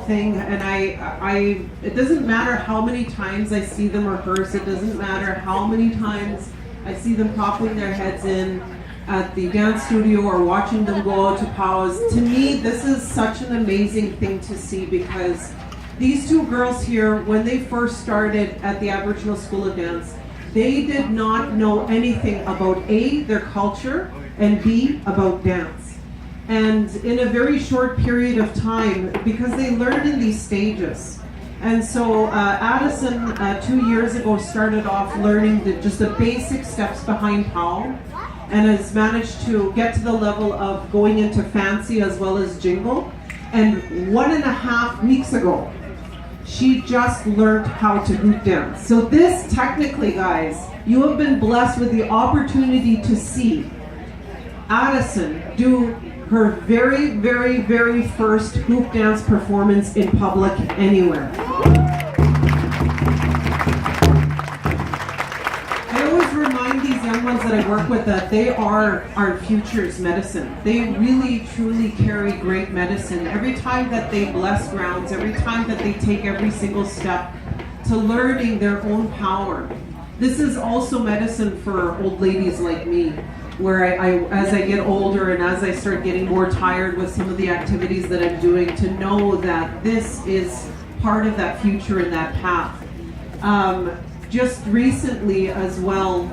thing, and it doesn't matter how many times I see them rehearse, it doesn't matter how many times I see them popping their heads in at the dance studio or watching them go out to powwows. To me, this is such an amazing thing to see, because these two girls here, when they first started at the Aboriginal School of Dance, they did not know anything about A, their culture, and B, about dance. And in a very short period of time, because they learned in these stages. And so Addison 2 years ago started off learning just the basic steps behind powwow, and has managed to get to the level of going into fancy as well as jingle. And 1.5 weeks ago, she just learned how to hoop dance. So this, technically, guys, you have been blessed with the opportunity to see Addison do her very, very, very first hoop dance performance in public anywhere. I always remind these young ones that I work with that they are our future's medicine. They really, truly carry great medicine. Every time that they bless grounds, every time that they take every single step to learning their own power. This is also medicine for old ladies like me, where as I get older and as I start getting more tired with some of the activities that I'm doing, to know that this is part of that future and that path. Just recently as well,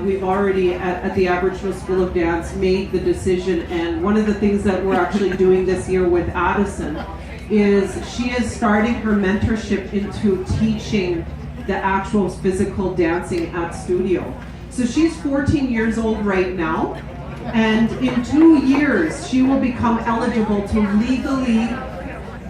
we've already at the Aboriginal School of Dance made the decision, and one of the things that we're actually doing this year with Addison is she is starting her mentorship into teaching the actual physical dancing at studio. So she's 14 years old right now, and in 2 years she will become eligible to legally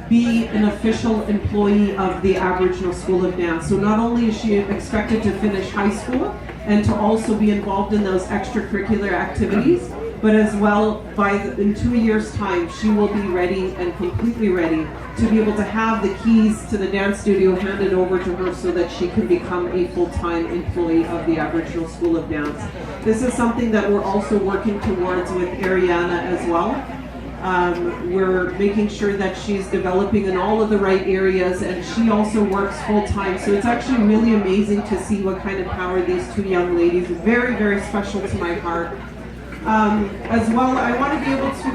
be an official employee of the Aboriginal School of Dance. So not only is she expected to finish high school and to also be involved in those extracurricular activities, but as well, in 2 years' time, she will be ready and completely ready to be able to have the keys to the dance studio handed over to her so that she can become a full-time employee of the Aboriginal School of Dance. This is something that we're also working towards with Ariana as well. We're making sure that she's developing in all of the right areas, and she also works full-time. So it's actually really amazing to see what kind of power these two young ladies, very, very special to my heart. As well, I want to be able to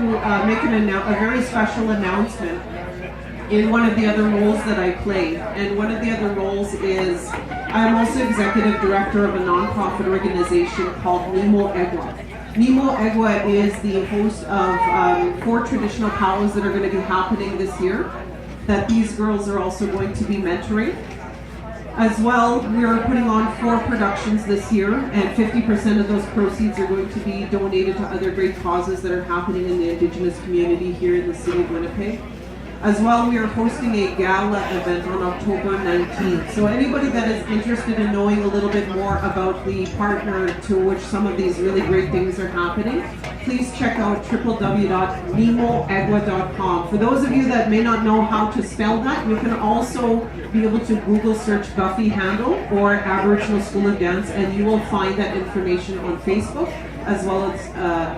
make a very special announcement in one of the other roles that I play. And one of the other roles is I'm also executive director of a nonprofit organization called Nemo Egwa. Nemo Egwa is the host of 4 traditional powwows that are going to be happening this year, that these girls are also going to be mentoring. As well, we are putting on 4 productions this year, and 50% of those proceeds are going to be donated to other great causes that are happening in the Indigenous community here in the city of Winnipeg. As well, we are hosting a gala event on October 19th. So anybody that is interested in knowing a little bit more about the partner to which some of these really great things are happening, please check out www.nemoegwa.com. For those of you that may not know how to spell that, you can also be able to Google search Buffy Handle or Aboriginal School of Dance, and you will find that information on Facebook as well as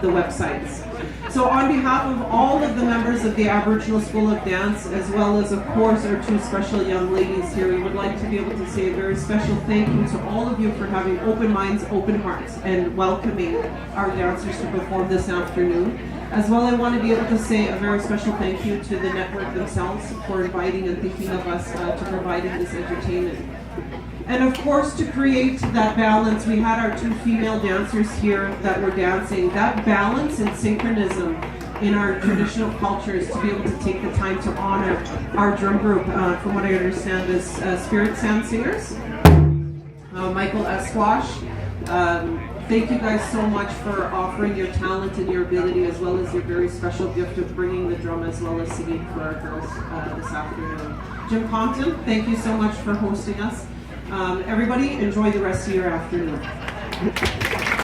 the websites. So on behalf of all of the members of the Aboriginal School of Dance, as well as of course our 2 special young ladies here, we would like to be able to say a very special thank you to all of you for having open minds, open hearts, and welcoming our dancers to perform this afternoon. As well, I want to be able to say a very special thank you to the network themselves for inviting and thinking of us to providing this entertainment. And of course, to create that balance, we had our 2 female dancers here that were dancing. That balance and synchronism in our traditional cultures, to be able to take the time to honor our drum group, from what I understand is Spirit Sound Singers, Michael Esquash. Thank you guys so much for offering your talent and your ability, as well as your very special gift of bringing the drum as well as singing for our girls this afternoon. Jim Compton, thank you so much for hosting us. Everybody, enjoy the rest of your afternoon.